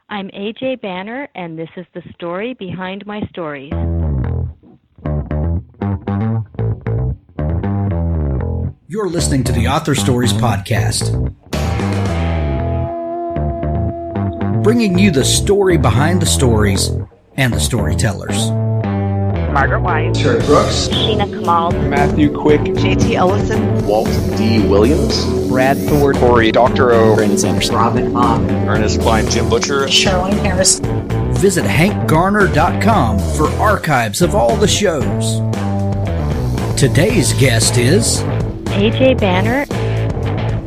I'm AJ Banner, and this is the story behind my stories. You're listening to the Author Stories Podcast, bringing you the story behind the stories and the storytellers. Margaret White, Terry Brooks, Sheena Kamal, Matthew Quick, JT Ellison, Walt D. Williams, Brad Thor, Corey, Dr. O, Brandon Sanders, Robin Mom, Ernest Klein, Jim Butcher, Sherwin Harris. Visit hankgarner.com for archives of all the shows. Today's guest is AJ Banner.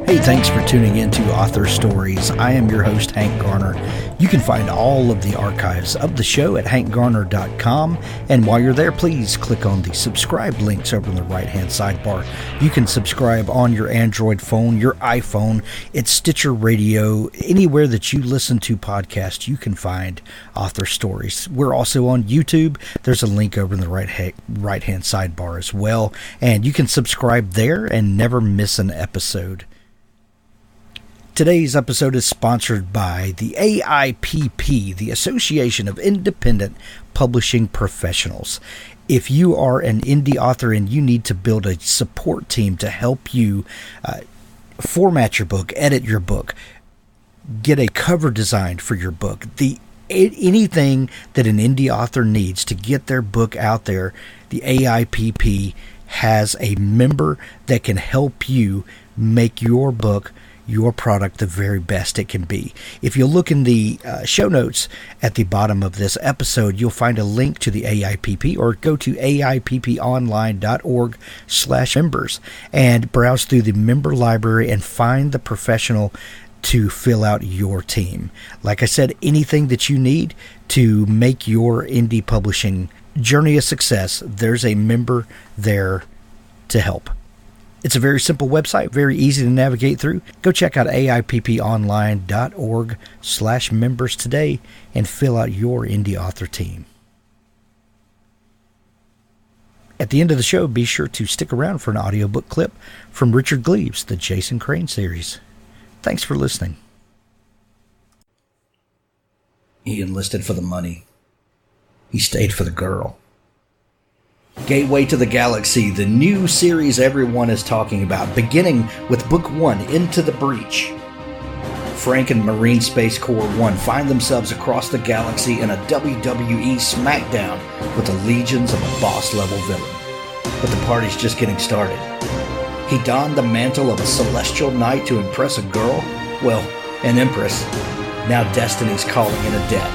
Hey, thanks for tuning in to Author Stories. I am your host, Hank Garner. You can find all of the archives of the show at hankgarner.com. And while you're there, please click on the subscribe links over in the right-hand sidebar. You can subscribe on your Android phone, your iPhone, it's Stitcher Radio. Anywhere that you listen to podcasts, you can find Author Stories. We're also on YouTube. There's a link over in the right-hand sidebar as well. And you can subscribe there and never miss an episode. Today's episode is sponsored by the AIPP, the Association of Independent Publishing Professionals. If you are an indie author and you need to build a support team to help you format your book, edit your book, get a cover designed for your book, anything that an indie author needs to get their book out there, the AIPP has a member that can help you make your book, your product, the very best it can be. If you look in the show notes at the bottom of this episode, you'll find a link to the AIPP, or go to aipponline.org/members and browse through the member library and find the professional to fill out your team. Like I said, anything that you need to make your indie publishing journey a success, there's a member there to help. It's a very simple website, very easy to navigate through. Go check out aipponline.org/members today and fill out your indie author team. At the end of the show, be sure to stick around for an audiobook clip from Richard Gleaves, the Jason Crane series. Thanks for listening. He enlisted for the money. He stayed for the girl. Gateway to the Galaxy, the new series everyone is talking about, beginning with Book 1, Into the Breach. Frank and Marine Space Corps 1 find themselves across the galaxy in a WWE smackdown with the legions of a boss-level villain. But the party's just getting started. He donned the mantle of a celestial knight to impress a girl, well, an empress. Now destiny's calling in a debt.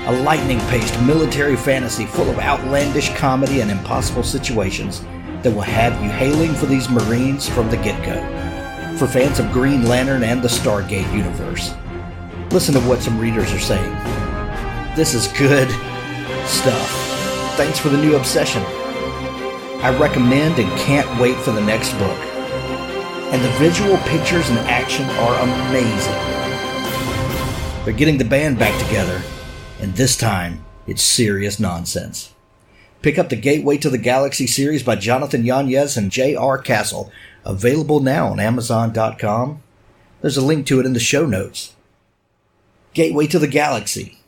A lightning-paced military fantasy full of outlandish comedy and impossible situations that will have you hailing for these Marines from the get-go. For fans of Green Lantern and the Stargate universe. Listen to what some readers are saying. This is good stuff. Thanks for the new obsession. I recommend and can't wait for the next book. And the visual pictures and action are amazing. They're getting the band back together. And this time, it's serious nonsense. Pick up the Gateway to the Galaxy series by Jonathan Yanez and J.R. Castle, available now on Amazon.com. There's a link to it in the show notes. Gateway to the Galaxy.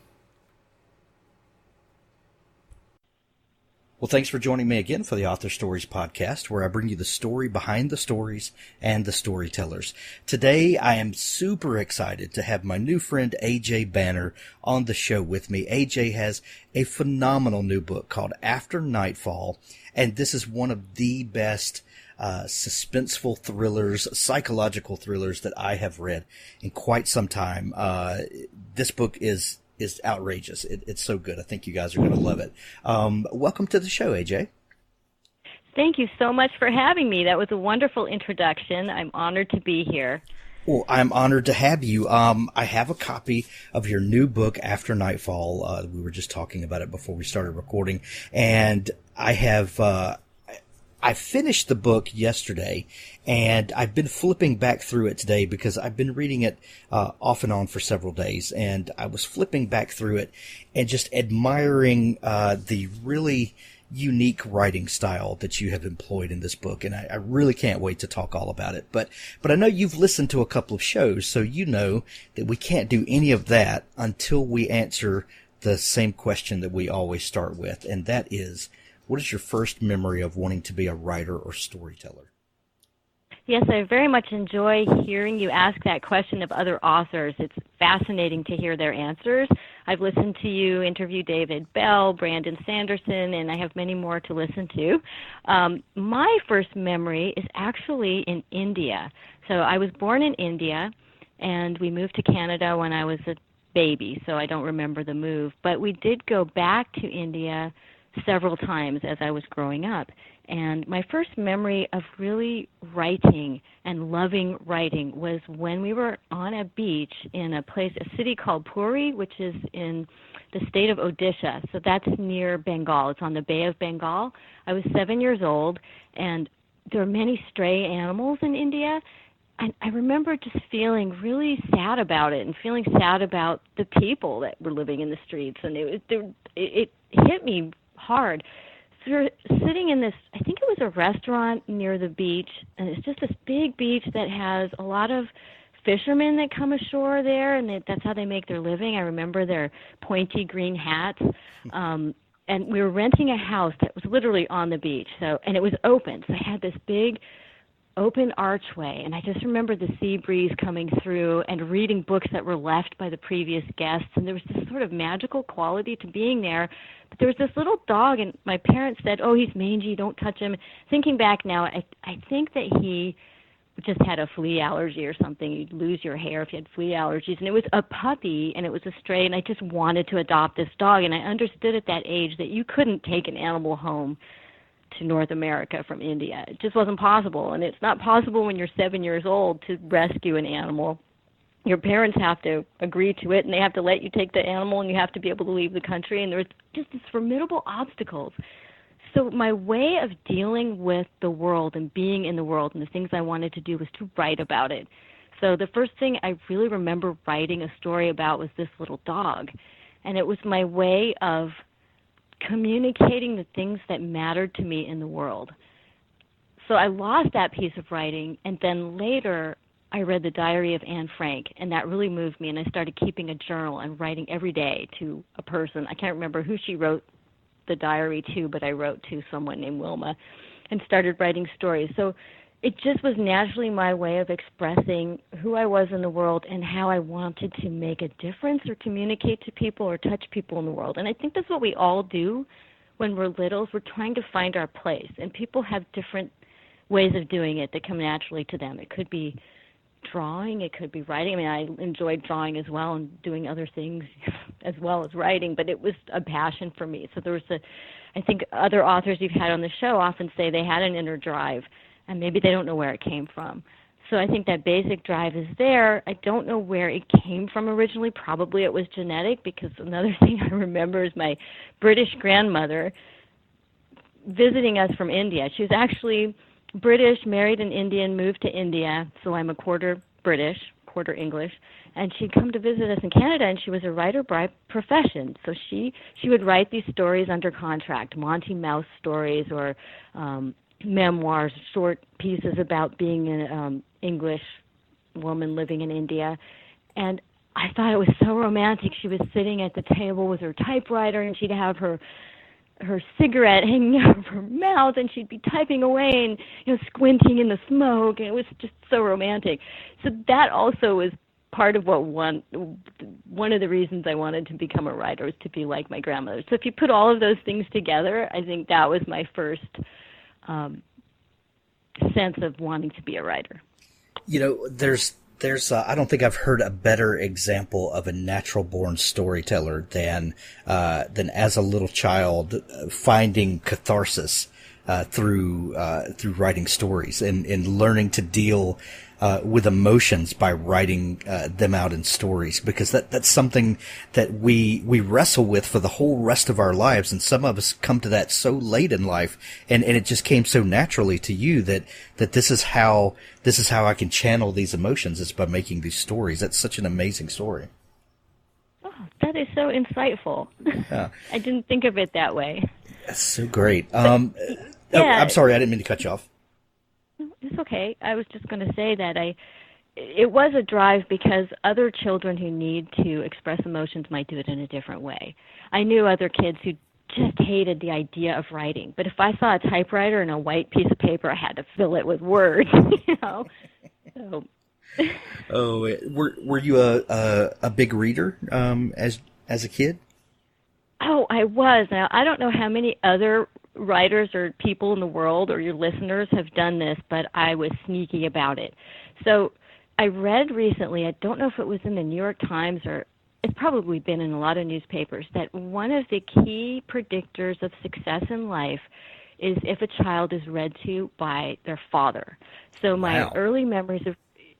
Well, thanks for joining me again for the Author Stories Podcast, where I bring you the story behind the stories and the storytellers. Today, I am super excited to have my new friend AJ Banner on the show with me. AJ has a phenomenal new book called After Nightfall, and this is one of the best suspenseful thrillers, psychological thrillers that I have read in quite some time. This book is outrageous. It's so good. I think you guys are going to love it. Welcome to the show, AJ. Thank you so much for having me. That was a wonderful introduction. I'm honored to be here. Well, I'm honored to have you. I have a copy of your new book, After Nightfall. We were just talking about it before we started recording, and I finished the book yesterday, and I've been flipping back through it today because I've been reading it off and on for several days, and I was flipping back through it and just admiring the really unique writing style that you have employed in this book, and I really can't wait to talk all about it. But I know you've listened to a couple of shows, so you know that we can't do any of that until we answer the same question that we always start with, and that is, what is your first memory of wanting to be a writer or storyteller? Yes, I very much enjoy hearing you ask that question of other authors. It's fascinating to hear their answers. I've listened to you interview David Bell, Brandon Sanderson, and I have many more to listen to. My first memory is actually in India. So I was born in India, and we moved to Canada when I was a baby, so I don't remember the move. But we did go back to India several times as I was growing up. And my first memory of really writing and loving writing was when we were on a beach in a city called Puri, which is in the state of Odisha. So that's near Bengal. It's on the Bay of Bengal. I was 7 years old, and there are many stray animals in India. And I remember just feeling really sad about it and feeling sad about the people that were living in the streets. And it hit me hard. So we're sitting in this, I think it was a restaurant near the beach, and it's just this big beach that has a lot of fishermen that come ashore there, and that's how they make their living. I remember their pointy green hats. And we were renting a house that was literally on the beach, and it was open. So I had this big open archway, and I just remember the sea breeze coming through and reading books that were left by the previous guests, and there was this sort of magical quality to being there. But there was this little dog, and my parents said, "Oh, he's mangy, don't touch him." Thinking back now, I think that he just had a flea allergy or something. You'd lose your hair if you had flea allergies, and it was a puppy, and it was a stray, and I just wanted to adopt this dog, and I understood at that age that you couldn't take an animal home to North America from India. It just wasn't possible, and it's not possible when you're 7 years old to rescue an animal. Your parents have to agree to it, and they have to let you take the animal, and you have to be able to leave the country, and there's just these formidable obstacles. So my way of dealing with the world and being in the world and the things I wanted to do was to write about it. So the first thing I really remember writing a story about was this little dog, and it was my way of communicating the things that mattered to me in the world. So I lost that piece of writing, and then later I read The Diary of Anne Frank, and that really moved me, and I started keeping a journal and writing every day to a person. I can't remember who she wrote the diary to, but I wrote to someone named Wilma and started writing stories. So it just was naturally my way of expressing who I was in the world and how I wanted to make a difference or communicate to people or touch people in the world. And I think that's what we all do when we're littles. We're trying to find our place, and people have different ways of doing it that come naturally to them. It could be drawing, it could be writing. I mean, I enjoyed drawing as well and doing other things as well as writing, but it was a passion for me. So there was I think other authors you've had on the show often say they had an inner drive, and maybe they don't know where it came from. So I think that basic drive is there. I don't know where it came from originally. Probably it was genetic, because another thing I remember is my British grandmother visiting us from India. She was actually British, married an Indian, moved to India, so I'm a quarter British, quarter English, and she'd come to visit us in Canada, and she was a writer by profession. So she would write these stories under contract, Monty Mouse stories or memoirs, short pieces about being an English woman living in India. And I thought it was so romantic. She was sitting at the table with her typewriter, and she'd have her cigarette hanging out of her mouth, and she'd be typing away and squinting in the smoke, and it was just so romantic. So that also was part of what one of the reasons I wanted to become a writer, was to be like my grandmother. So if you put all of those things together, I think that was my first sense of wanting to be a writer. There's I don't think I've heard a better example of a natural-born storyteller than as a little child finding catharsis through writing stories and learning to deal with emotions by writing them out in stories, because that's something that we wrestle with for the whole rest of our lives, and some of us come to that so late in life, and it just came so naturally to you that this is how I can channel these emotions, is by making these stories. That's such an amazing story. Oh, that is so insightful. Yeah. I didn't think of it that way. That's so great. Yeah. I'm sorry, I didn't mean to cut you off. It's okay. I was just going to say that it was a drive because other children who need to express emotions might do it in a different way. I knew other kids who just hated the idea of writing, but if I saw a typewriter and a white piece of paper, I had to fill it with words, you know. So. Oh, were you a big reader as a kid? Oh, I was. Now, I don't know how many other writers or people in the world or your listeners have done this, but I was sneaky about it. So I read recently, I don't know if it was in the New York Times or it's probably been in a lot of newspapers, that one of the key predictors of success in life is if a child is read to by their father. So my early memories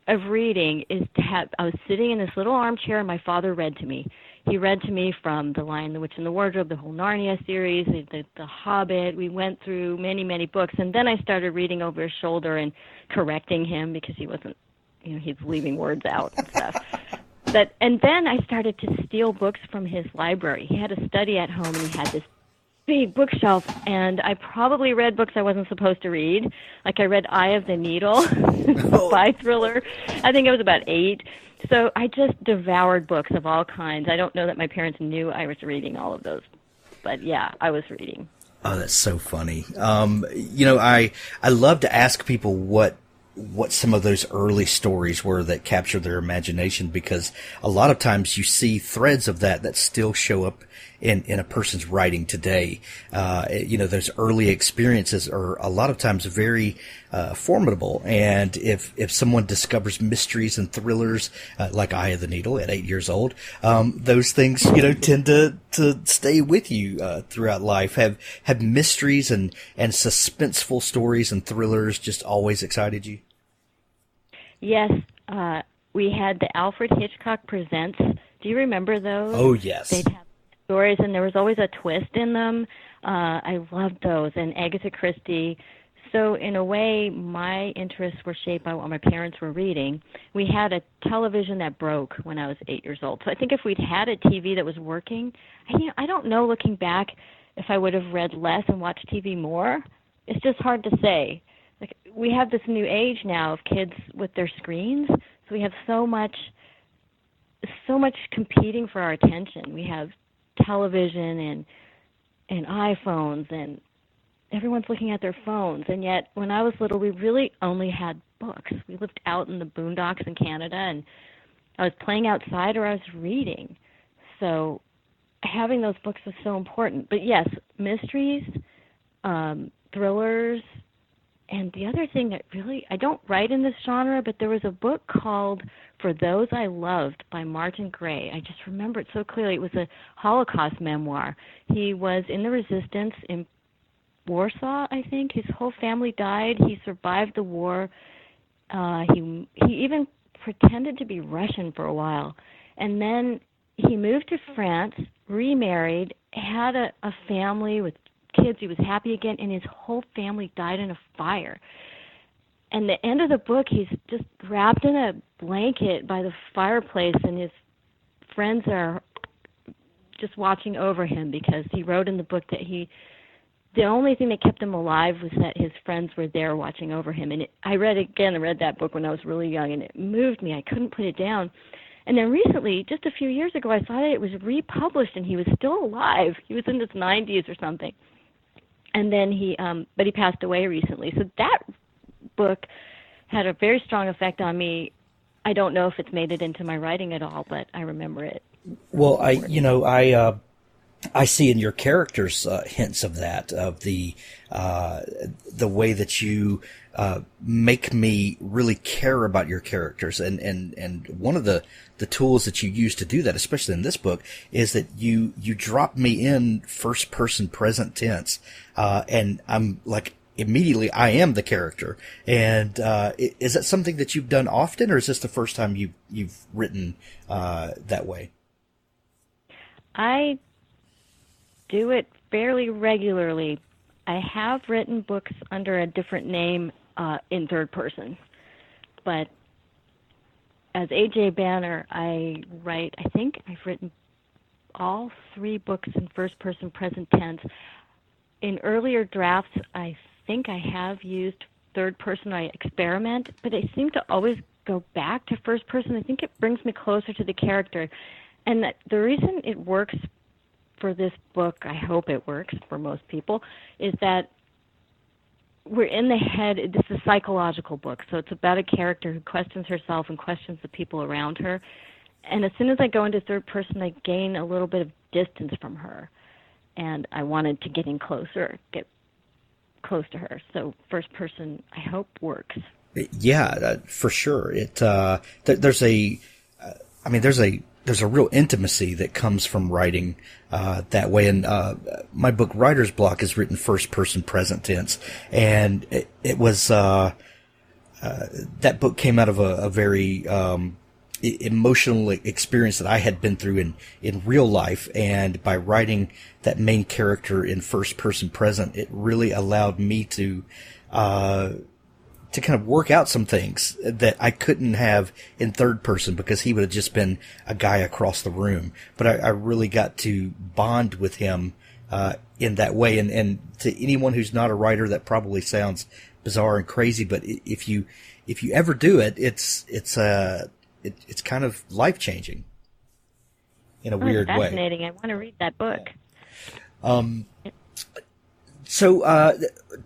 of reading is I was sitting in this little armchair and my father read to me. He read to me from The Lion, the Witch, and the Wardrobe, the whole Narnia series, the Hobbit. We went through many, many books, and then I started reading over his shoulder and correcting him because he wasn't, he's leaving words out and stuff. And then I started to steal books from his library. He had a study at home, and he had this big bookshelf, and I probably read books I wasn't supposed to read. Like I read Eye of the Needle, spy thriller. I think I was about 8. So I just devoured books of all kinds. I don't know that my parents knew I was reading all of those. But yeah, I was reading. Oh, that's so funny. I love to ask people what some of those early stories were that captured their imagination, because a lot of times you see threads of that still show up in a person's writing today. Those early experiences are a lot of times very formidable. And if someone discovers mysteries and thrillers like Eye of the Needle at 8 years old, those things tend to stay with you throughout life. Have mysteries and suspenseful stories and thrillers just always excited you? Yes, we had the Alfred Hitchcock Presents. Do you remember those? Oh, yes. They'd have stories, and there was always a twist in them. I loved those, and Agatha Christie. So in a way, my interests were shaped by what my parents were reading. We had a television that broke when I was 8 years old. So I think if we'd had a TV that was working, I don't know, looking back, if I would have read less and watched TV more. It's just hard to say. Like, we have this new age now of kids with their screens, so we have so much competing for our attention. We have television and iPhones, and everyone's looking at their phones. And yet, when I was little, we really only had books. We lived out in the boondocks in Canada, and I was playing outside or I was reading. So having those books was so important. But yes, mysteries, thrillers. And the other thing that really, I don't write in this genre, but there was a book called For Those I Loved by Martin Gray. I just remember it so clearly. It was a Holocaust memoir. He was in the resistance in Warsaw, I think. His whole family died. He survived the war. He even pretended to be Russian for a while. And then he moved to France, remarried, had a family with kids. He was happy again, and his whole family died in a fire. And the end of the book, he's just wrapped in a blanket by the fireplace, and his friends are just watching over him, because he wrote in the book that the only thing that kept him alive was that his friends were there watching over him. And I read that book when I was really young, and it moved me. I couldn't put it down. And then recently, just a few years ago, I saw that it was republished, and he was still alive. He was in his 90s or something. And then he passed away recently. So that book had a very strong effect on me. I don't know if it's made it into my writing at all, but I remember it. Well, I see in your characters hints of that, of the way that you make me really care about your characters, and one of the tools that you use to do that, especially in this book, is that you drop me in first person present tense, and I'm like, immediately I am the character. And is that something that you've done often, or is this the first time you've written that way? I do it fairly regularly. I have written books under a different name in third person, but as A.J. Banner, I think I've written all 3 books in first-person present tense. In earlier drafts, I think I have used third person. I experiment, but I seem to always go back to first person. I think it brings me closer to the character. And the reason it works for this book, I hope it works for most people, is that we're in the head. This is a psychological book, so it's about a character who questions herself and questions the people around her. And as soon as I go into third person, I gain a little bit of distance from her. And I wanted to get close to her. So first person, I hope, works. Yeah, for sure. There's a real intimacy that comes from writing that way. And my book, Writer's Block, is written first person present tense, and it was that book came out of a very emotional experience that I had been through in real life, and by writing that main character in first person present, it really allowed me to kind of work out some things that I couldn't have in third person, because he would have just been a guy across the room. But I really got to bond with him in that way. And to anyone who's not a writer, that probably sounds bizarre and crazy, but if you ever do it, it's kind of life changing in a weird way. Fascinating. I want to read that book. So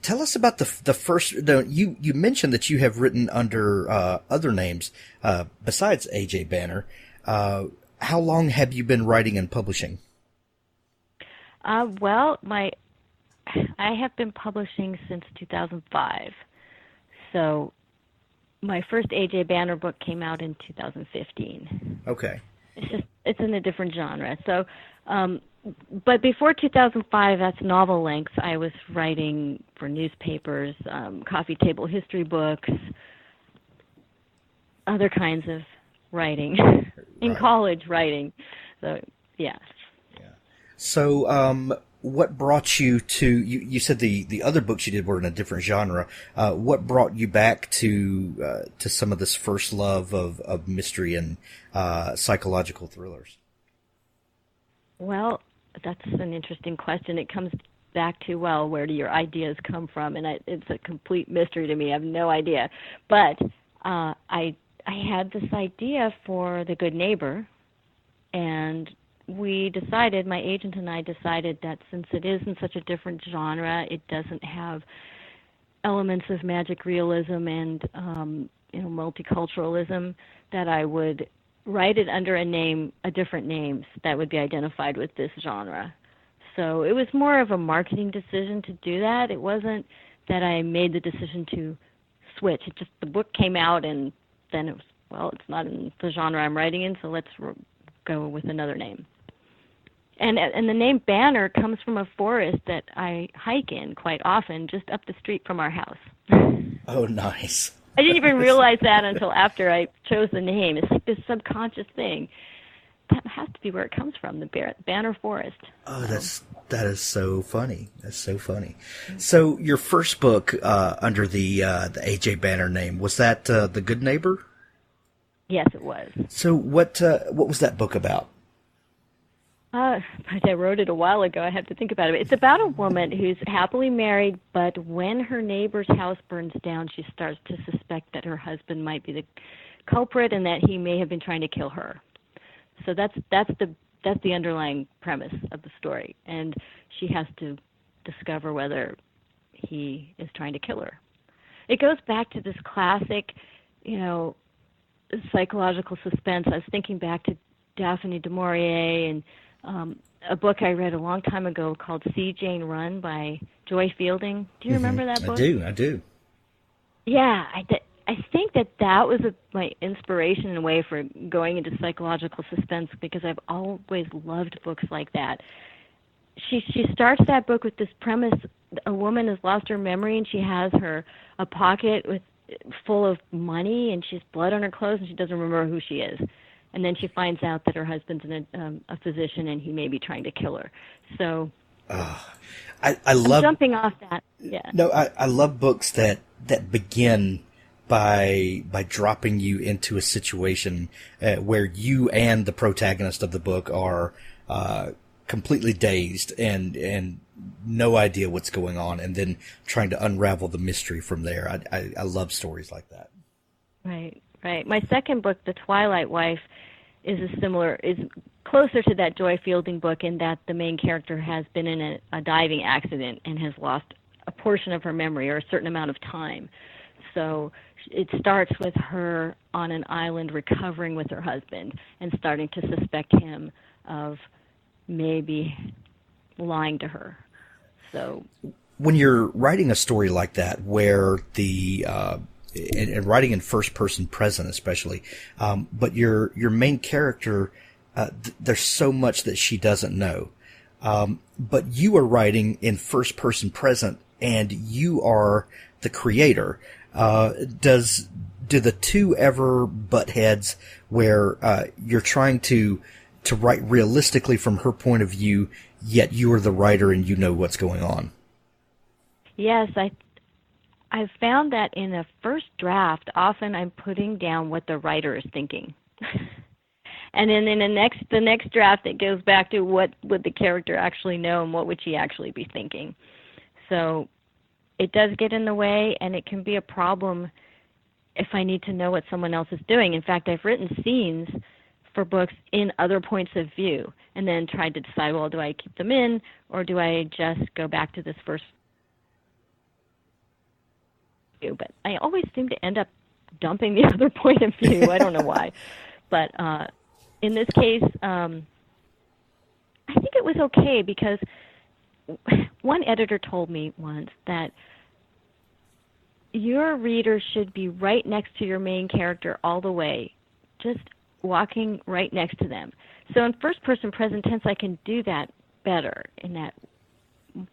tell us about the first. You mentioned that you have written under other names besides A.J. Banner. How long have you been writing and publishing? Well, I have been publishing since 2005. So my first A.J. Banner book came out in 2015. Okay. It's in a different genre. So, but before 2005, that's novel length. I was writing for newspapers, coffee table history books, other kinds of writing, in college writing. So, yes. Yeah. So, what brought you to, you said the other books you did were in a different genre. What brought you back to some of this first love of mystery and psychological thrillers? Well, that's an interesting question. It comes back to, where do your ideas come from? And it's a complete mystery to me. I have no idea. But I had this idea for The Good Neighbor, and my agent and I decided that since it is in such a different genre, it doesn't have elements of magic realism and multiculturalism, that I would write it under a different name that would be identified with this genre. So it was more of a marketing decision to do that. It wasn't that I made the decision to switch. It just, the book came out, and then it was, it's not in the genre I'm writing in, so let's go with another name. And the name Banner comes from a forest that I hike in quite often, just up the street from our house. Oh, nice. I didn't even realize that until after I chose the name. It's like this subconscious thing. That has to be where it comes from, the Banner Forest. Oh, that is so funny. That's so funny. So your first book under the A.J. Banner name, was that The Good Neighbor? Yes, it was. So what was that book about? I wrote it a while ago. I have to think about it. It's about a woman who's happily married, but when her neighbor's house burns down, she starts to suspect that her husband might be the culprit and that he may have been trying to kill her. So that's the underlying premise of the story, and she has to discover whether he is trying to kill her. It goes back to this classic, psychological suspense. I was thinking back to Daphne du Maurier and a book I read a long time ago called See Jane Run by Joy Fielding. Do you remember that book? I do. Yeah, I think that was my inspiration in a way for going into psychological suspense, because I've always loved books like that. She starts that book with this premise: a woman has lost her memory, and she has a pocket full of money, and she has blood on her clothes, and she doesn't remember who she is. And then she finds out that her husband's a physician, and he may be trying to kill her. So I love I'm jumping off that. Yeah. No, I love books that begin by dropping you into a situation where you and the protagonist of the book are completely dazed and no idea what's going on, and then trying to unravel the mystery from there. I love stories like that. Right. My second book, The Twilight Wife, is closer to that Joy Fielding book in that the main character has been in a diving accident and has lost a portion of her memory or a certain amount of time. So it starts with her on an island recovering with her husband and starting to suspect him of maybe lying to her. So when you're writing a story like that, where and writing in first person present especially, but your main character, there's so much that she doesn't know. But you are writing in first person present, and you are the creator. Do the two ever butt heads where you're trying to write realistically from her point of view, yet you are the writer and you know what's going on? Yes, I've found that in a first draft, often I'm putting down what the writer is thinking. And then in the next draft, it goes back to what would the character actually know and what would she actually be thinking. So it does get in the way, and it can be a problem if I need to know what someone else is doing. In fact, I've written scenes for books in other points of view and then tried to decide, well, do I keep them in or do I just go back to this first view? But I always seem to end up dumping the other point of view. I don't know why. But in this case, I think it was okay because one editor told me once that your reader should be right next to your main character all the way, just walking right next to them. So in first-person present tense, I can do that better in that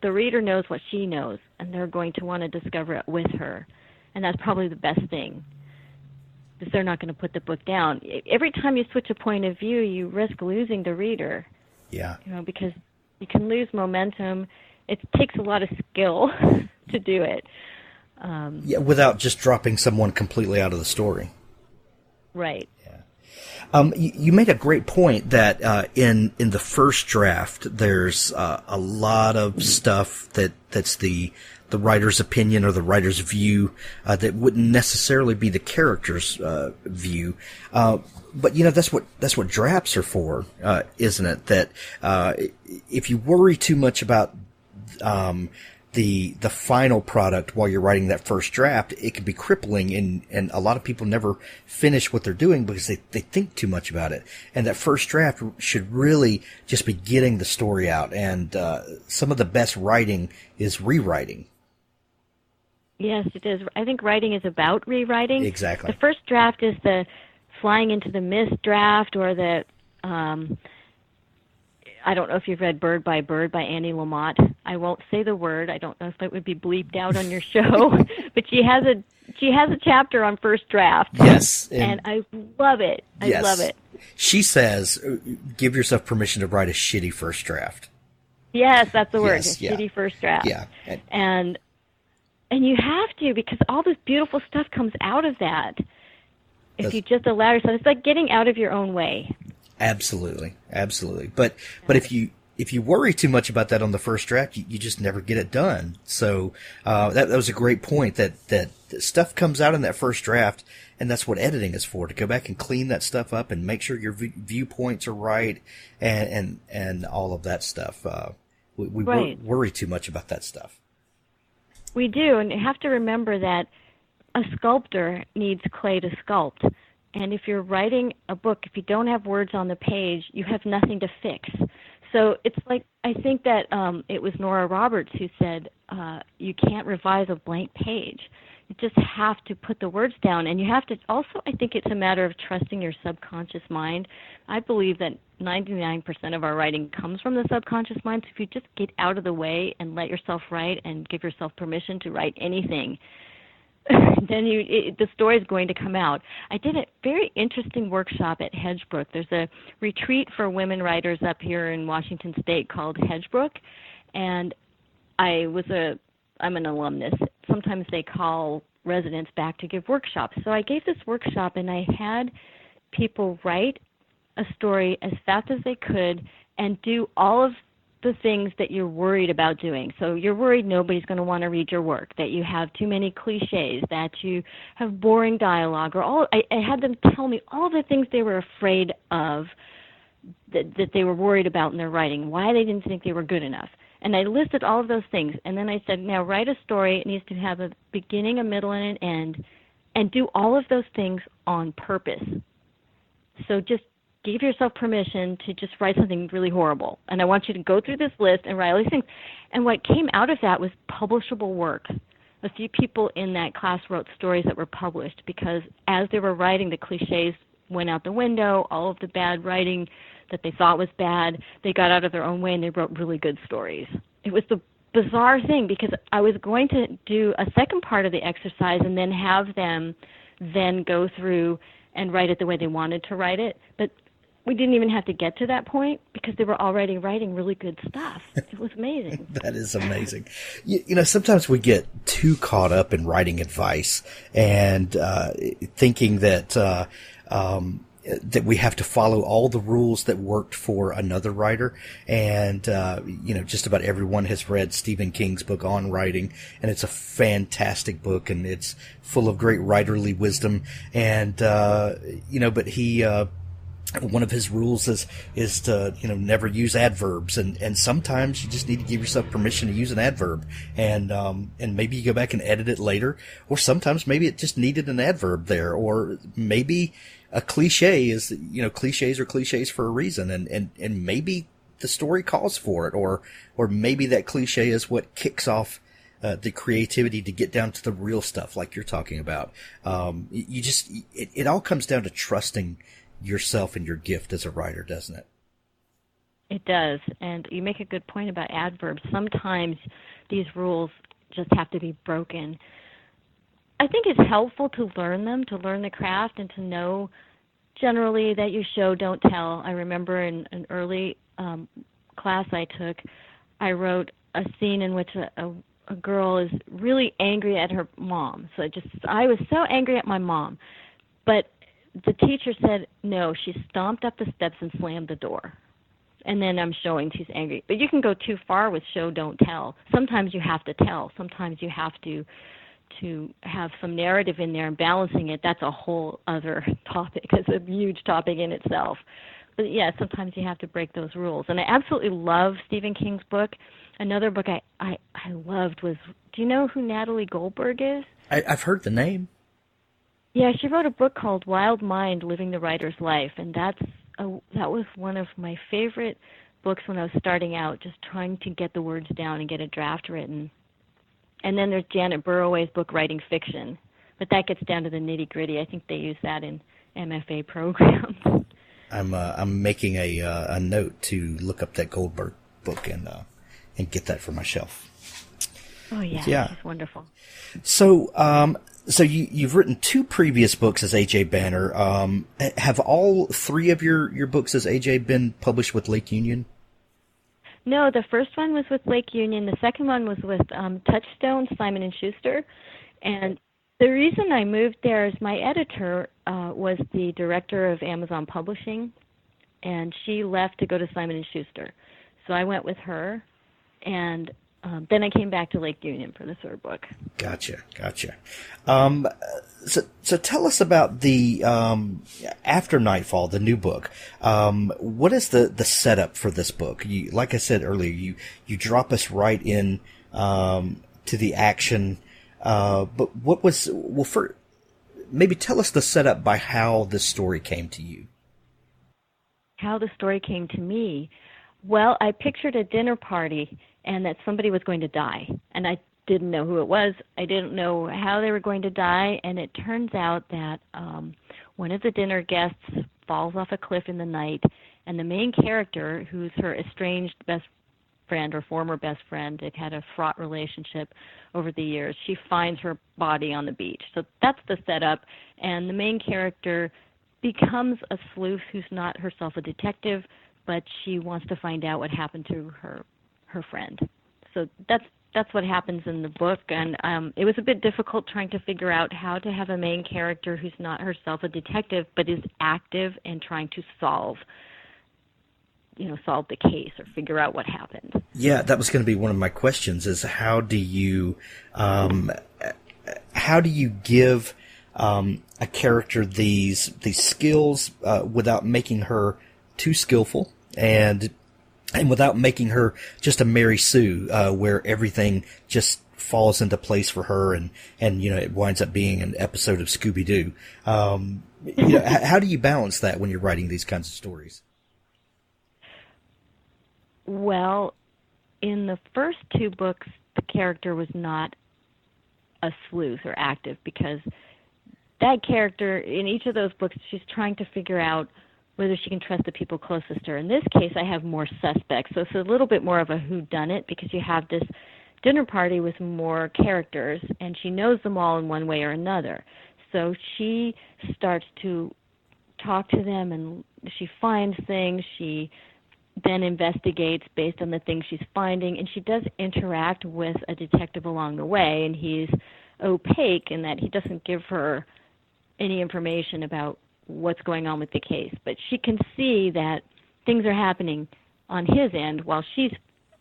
the reader knows what she knows, and they're going to want to discover it with her. And that's probably the best thing, because they're not going to put the book down. Every time you switch a point of view, you risk losing the reader. Yeah. Because you can lose momentum. It takes a lot of skill to do it. Without just dropping someone completely out of the story. Right. You made a great point that in the first draft, there's a lot of stuff that's the writer's opinion or the writer's view that wouldn't necessarily be the character's view. But that's what drafts are for, isn't it? That if you worry too much about the final product while you're writing that first draft, it can be crippling, and a lot of people never finish what they're doing because they think too much about it. And that first draft should really just be getting the story out, and some of the best writing is rewriting. Yes, it is. I think writing is about rewriting. Exactly. The first draft is the flying into the mist draft, or the I don't know if you've read Bird by Annie Lamott. I won't say the word. I don't know if it would be bleeped out on your show, but she has a chapter on first draft. Yes, and I love it. I love it. She says, "Give yourself permission to write a shitty first draft." Yes, that's the word. Yes, shitty first draft. Yeah, and you have to, because all this beautiful stuff comes out of that. If you just allow yourself, it's like getting out of your own way. Absolutely. But if you worry too much about that on the first draft, you just never get it done. So that was a great point. That stuff comes out in that first draft, and that's what editing is for, to go back and clean that stuff up and make sure your viewpoints are right and all of that stuff. We right. worry too much about that stuff. We do, and you have to remember that a sculptor needs clay to sculpt. And if you're writing a book, if you don't have words on the page, you have nothing to fix. So it's like, I think that it was Nora Roberts who said, you can't revise a blank page. You just have to put the words down. And you have to also, I think it's a matter of trusting your subconscious mind. I believe that 99% of our writing comes from the subconscious mind. So if you just get out of the way and let yourself write and give yourself permission to write anything, then the story is going to come out. I did a very interesting workshop at Hedgebrook. There's a retreat for women writers up here in Washington State called Hedgebrook, and I'm an alumnus. Sometimes they call residents back to give workshops. So I gave this workshop, and I had people write a story as fast as they could and do all of the things that you're worried about doing. So you're worried nobody's going to want to read your work, that you have too many cliches, that you have boring dialogue, or I had them tell me all the things they were afraid of, that they were worried about in their writing, why they didn't think they were good enough. And I listed all of those things, and then I said, now write a story. It needs to have a beginning, a middle, and an end, and do all of those things on purpose. So just give yourself permission to just write something really horrible. And I want you to go through this list and write all these things. And what came out of that was publishable work. A few people in that class wrote stories that were published because as they were writing, the cliches went out the window, all of the bad writing that they thought was bad, they got out of their own way and they wrote really good stories. It was the bizarre thing because I was going to do a second part of the exercise and then have them then go through and write it the way they wanted to write it. But we didn't even have to get to that point because they were already writing really good stuff. It was amazing. That is amazing. You know, sometimes we get too caught up in writing advice and thinking that that we have to follow all the rules that worked for another writer. And, you know, just about everyone has read Stephen King's book on writing, and it's a fantastic book, and it's full of great writerly wisdom. And, you know, but he, one of his rules is to, you know, never use adverbs. And sometimes you just need to give yourself permission to use an adverb. And maybe you go back and edit it later, or sometimes maybe it just needed an adverb there, or maybe a cliche is, you know, cliches are cliches for a reason, and maybe the story calls for it, or maybe that cliche is what kicks off the creativity to get down to the real stuff like you're talking about. It all comes down to trusting yourself and your gift as a writer, doesn't it? It does, and you make a good point about adverbs. Sometimes these rules just have to be broken. I think it's helpful to learn them, to learn the craft, and to know generally that you show, don't tell. I remember in an early class I took, I wrote a scene in which a girl is really angry at her mom. So I was so angry at my mom. But the teacher said, no, she stomped up the steps and slammed the door. And then I'm showing she's angry. But you can go too far with show, don't tell. Sometimes you have to tell. Sometimes you have to have some narrative in there and balancing it. That's a whole other topic. It's a huge topic in itself. But yeah, sometimes you have to break those rules. And I absolutely love Stephen King's book. Another book I loved was, do you know who Natalie Goldberg is? I've heard the name. Yeah, she wrote a book called Wild Mind, Living the Writer's Life, and that was one of my favorite books when I was starting out, just trying to get the words down and get a draft written. And then there's Janet Burroway's book, Writing Fiction, but that gets down to the nitty-gritty. I think they use that in MFA programs. I'm making a note to look up that Goldberg book and get that for my shelf. Oh yeah, it's wonderful. So you've written 2 previous books as A.J. Banner. Have all 3 of your books as A.J. been published with Lake Union? No, the first one was with Lake Union. The second one was with Touchstone, Simon & Schuster. And the reason I moved there is my editor was the director of Amazon Publishing, and she left to go to Simon & Schuster. So I went with her, and then I came back to Lake Union for the third book. Gotcha. So tell us about the After Nightfall, the new book. What is the setup for this book? Like I said earlier, you drop us right in to the action. But maybe tell us the setup by how the story came to you. How the story came to me? Well, I pictured a dinner party and that somebody was going to die, and I didn't know who it was. I didn't know how they were going to die, and it turns out that one of the dinner guests falls off a cliff in the night, and the main character, who's her estranged best friend or former best friend, it had a fraught relationship over the years, she finds her body on the beach. So that's the setup, and the main character becomes a sleuth who's not herself a detective, but she wants to find out what happened to her friend. So that's that's what happens in the book, and it was a bit difficult trying to figure out how to have a main character who's not herself a detective but is active and trying to solve the case or figure out what happened. Yeah, that was going to be one of my questions: is how do you give a character these skills without making her too skillful and without making her just a Mary Sue, where everything just falls into place for her, and it winds up being an episode of Scooby-Doo. How do you balance that when you're writing these kinds of stories? Well, in the first two books, the character was not a sleuth or active, because that character, in each of those books, she's trying to figure out whether she can trust the people closest to her. In this case, I have more suspects, so it's a little bit more of a whodunit, because you have this dinner party with more characters, and she knows them all in one way or another. So she starts to talk to them, and she finds things. She then investigates based on the things she's finding, and she does interact with a detective along the way, and he's opaque in that he doesn't give her any information about what's going on with the case. But she can see that things are happening on his end while she's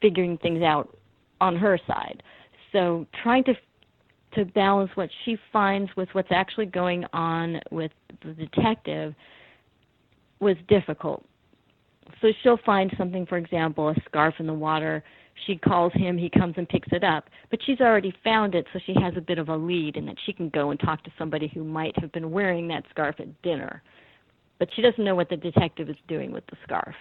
figuring things out on her side. So trying to balance what she finds with what's actually going on with the detective was difficult. So she'll find something, for example, a scarf in the water. She calls him, he comes and picks it up. But she's already found it, so she has a bit of a lead in that she can go and talk to somebody who might have been wearing that scarf at dinner. But she doesn't know what the detective is doing with the scarf.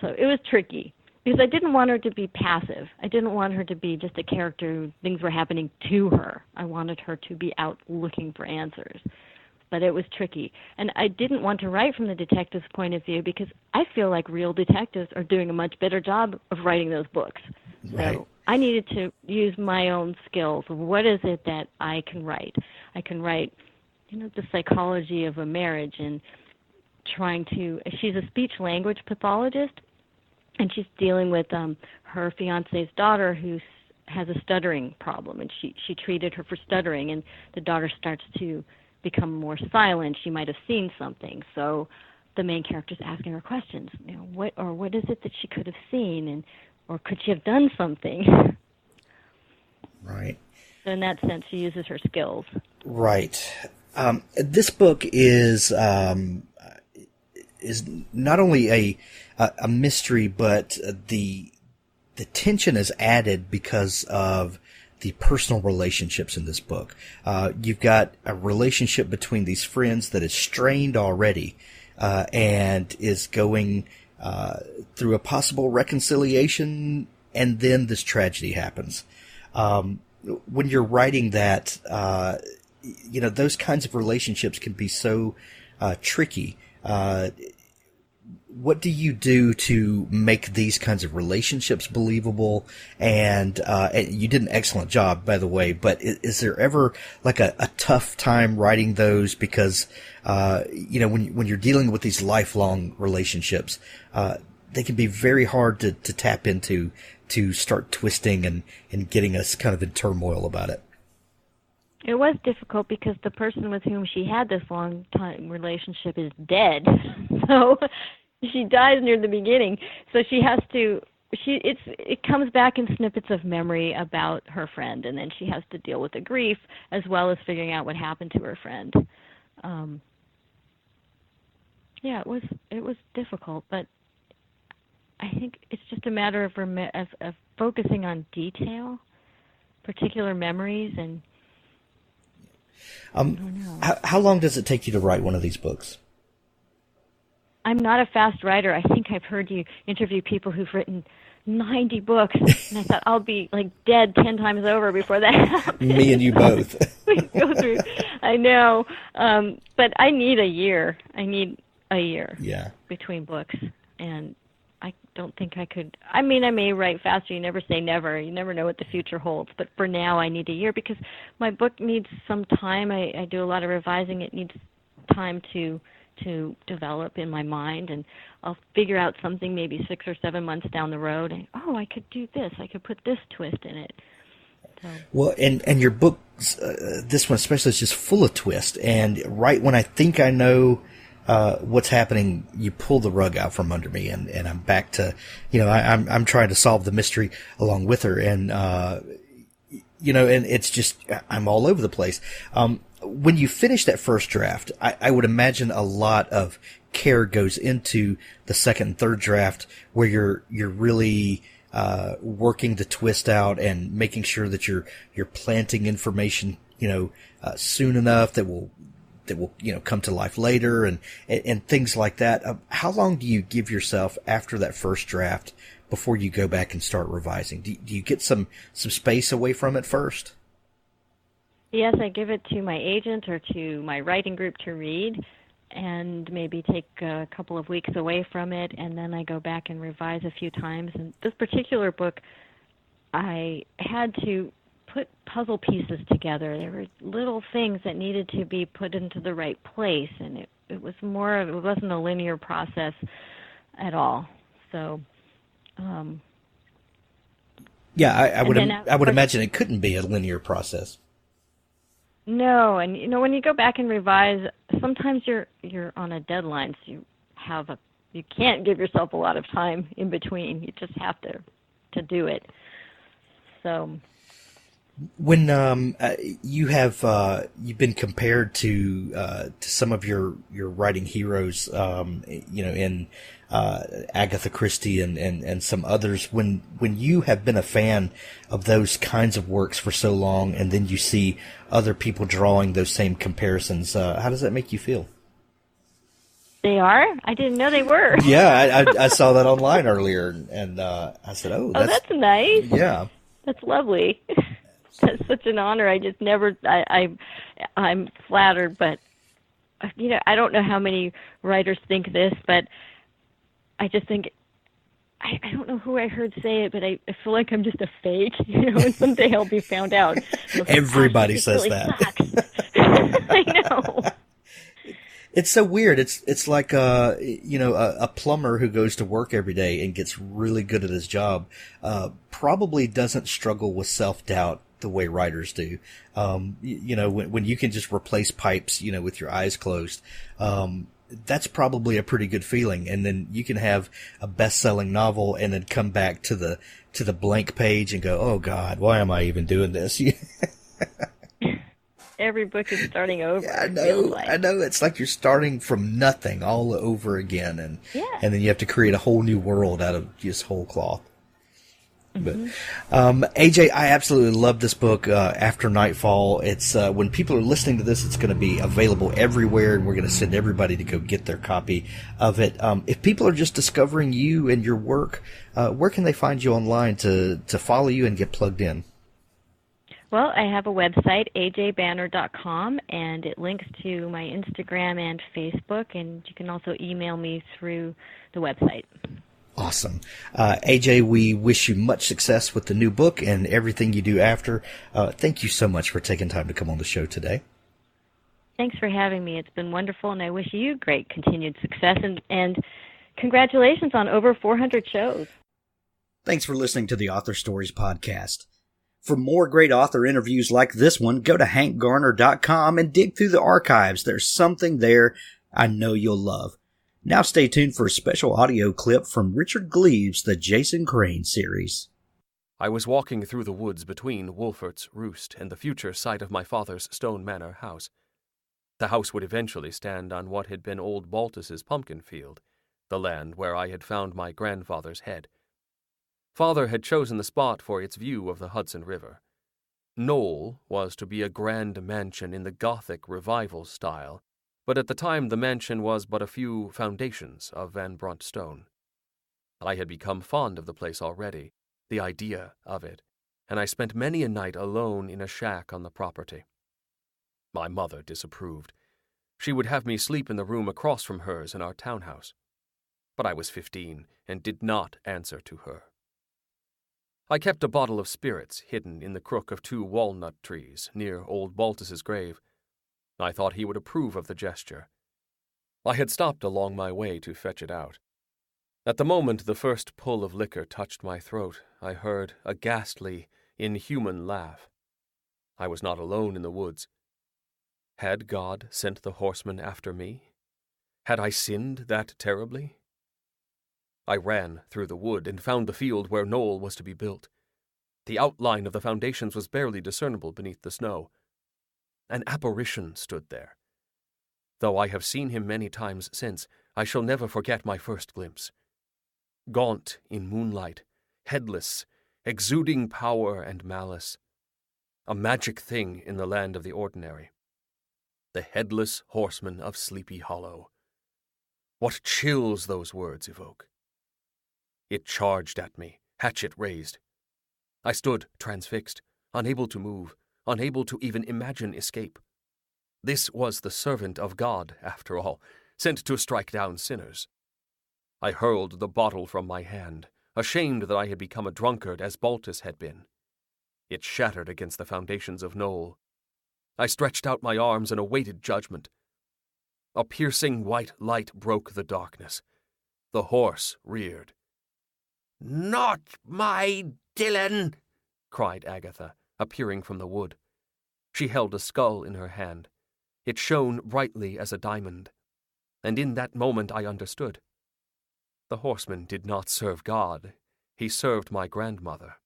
So it was tricky, because I didn't want her to be passive. I didn't want her to be just a character who things were happening to her. I wanted her to be out looking for answers. But it was tricky. And I didn't want to write from the detective's point of view, because I feel like real detectives are doing a much better job of writing those books. Right. So I needed to use my own skills. What is it that I can write? I can write, the psychology of a marriage, and she's a speech-language pathologist, and she's dealing with her fiance's daughter who has a stuttering problem, and she treated her for stuttering, and the daughter starts to become more silent. She might have seen something, so the main character's asking her questions. What is it that she could have seen, or could she have done something? Right. So in that sense, she uses her skills. Right. This book is not only a mystery, but the tension is added because of the personal relationships in this book. You've got a relationship between these friends that is strained already, and is going through a possible reconciliation, and then this tragedy happens. When you're writing that, those kinds of relationships can be so tricky. What do you do to make these kinds of relationships believable? And you did an excellent job, by the way, but is there ever like a tough time writing those? Because, when you're dealing with these lifelong relationships, they can be very hard to tap into, to start twisting and getting us kind of in turmoil about it. It was difficult because the person with whom she had this long time relationship is dead. So she dies near the beginning. So she has to it comes back in snippets of memory about her friend, and then she has to deal with the grief as well as figuring out what happened to her friend. It was difficult, but I think it's just a matter of focusing on detail, particular memories, and how long does it take you to write one of these books? I'm not a fast writer. I think I've heard you interview people who've written 90 books, and I thought I'll be dead 10 times over before that happens. Me and you both. We go through. I know, but I need a year. Yeah. Between books, and I don't think I could. I mean, I may write faster. You never say never. You never know what the future holds. But for now, I need a year because my book needs some time. I do a lot of revising. It needs time to develop in my mind, and I'll figure out something maybe 6 or 7 months down the road. And I could do this. I could put this twist in it. Well, and your book, this one especially, is just full of twists. And right when I think I know what's happening, you pull the rug out from under me, and I'm back to, I'm trying to solve the mystery along with her, and and it's just, I'm all over the place. When you finish that first draft, I would imagine a lot of care goes into the second and third draft, where you're really working the twist out and making sure that you're planting information, soon enough that will come to life later and things like that. How long do you give yourself after that first draft before you go back and start revising? Do you get some space away from it first? Yes, I give it to my agent or to my writing group to read, and maybe take a couple of weeks away from it, and then I go back and revise a few times. And this particular book, I had to put puzzle pieces together. There were little things that needed to be put into the right place, and it wasn't a linear process at all. So, I would imagine it couldn't be a linear process. No, and when you go back and revise, sometimes you're on a deadline, so you can't give yourself a lot of time in between. You just have to do it. So when you've been compared to some of your writing heroes, in Agatha Christie and some others, when you have been a fan of those kinds of works for so long, and then you see other people drawing those same comparisons, how does that make you feel? They are? I didn't know they were. Yeah, I saw that online earlier, and I said, "Oh, that's nice." Yeah, that's lovely. That's such an honor. I just never. I'm flattered, but I don't know how many writers think this, but I just think, I don't know who I heard say it, but I feel like I'm just a fake, and someday I'll be found out. Everybody says that. I know. It's so weird. It's like a plumber who goes to work every day and gets really good at his job, probably doesn't struggle with self-doubt the way writers do. When you can just replace pipes, with your eyes closed, that's probably a pretty good feeling. And then you can have a best-selling novel and then come back to the blank page and go, "Oh God, why am I even doing this?" Every book is starting over. Yeah, I know. It's like you're starting from nothing all over again, and then you have to create a whole new world out of just whole cloth. Mm-hmm. But AJ, I absolutely love this book, After Nightfall. It's when people are listening to this, it's going to be available everywhere, and we're going to send everybody to go get their copy of it. If people are just discovering you and your work, where can they find you online to follow you and get plugged in? Well, I have a website, ajbanner.com, and it links to my Instagram and Facebook, and you can also email me through the website. Awesome. AJ, we wish you much success with the new book and everything you do after. Thank you so much for taking time to come on the show today. Thanks for having me. It's been wonderful, and I wish you great continued success, and congratulations on over 400 shows. Thanks for listening to the Author Stories podcast. For more great author interviews like this one, go to hankgarner.com and dig through the archives. There's something there I know you'll love. Now stay tuned for a special audio clip from Richard Gleaves' The Jason Crane series. I was walking through the woods between Wolfert's Roost and the future site of my father's Stone Manor house. The house would eventually stand on what had been old Baltus's pumpkin field, the land where I had found my grandfather's head. Father had chosen the spot for its view of the Hudson River. Knoll was to be a grand mansion in the Gothic Revival style, but at the time the mansion was but a few foundations of Van Brunt stone. I had become fond of the place already, the idea of it, and I spent many a night alone in a shack on the property. My mother disapproved. She would have me sleep in the room across from hers in our townhouse. But I was 15 and did not answer to her. I kept a bottle of spirits hidden in the crook of 2 walnut trees near old Baltus's grave. I thought he would approve of the gesture. I had stopped along my way to fetch it out. At the moment the first pull of liquor touched my throat, I heard a ghastly, inhuman laugh. I was not alone in the woods. Had God sent the horseman after me? Had I sinned that terribly? I ran through the wood and found the field where Knoll was to be built. The outline of the foundations was barely discernible beneath the snow. An apparition stood there. Though I have seen him many times since, I shall never forget my first glimpse. Gaunt in moonlight, headless, exuding power and malice. A magic thing in the land of the ordinary. The headless horseman of Sleepy Hollow. What chills those words evoke! It charged at me, hatchet raised. I stood transfixed, unable to move, unable to even imagine escape. This was the servant of God, after all, sent to strike down sinners. I hurled the bottle from my hand, ashamed that I had become a drunkard as Baltus had been. It shattered against the foundations of Knoll. I stretched out my arms and awaited judgment. A piercing white light broke the darkness. The horse reared. "Not my Dylan!" cried Agatha, appearing from the wood. She held a skull in her hand. It shone brightly as a diamond, and in that moment I understood. The horseman did not serve God. He served my grandmother.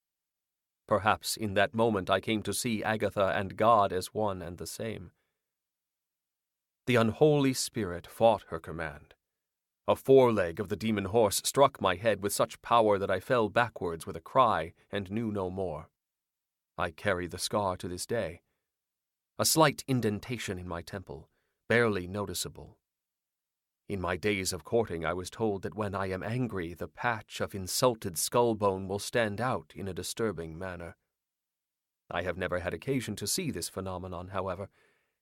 Perhaps in that moment I came to see Agatha and God as one and the same. The unholy spirit fought her command. A foreleg of the demon horse struck my head with such power that I fell backwards with a cry and knew no more. I carry the scar to this day. A slight indentation in my temple, barely noticeable. In my days of courting I was told that when I am angry the patch of insulted skull bone will stand out in a disturbing manner. I have never had occasion to see this phenomenon, however,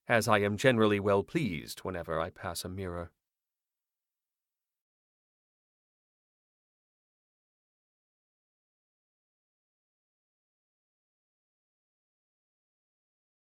as I am generally well pleased whenever I pass a mirror.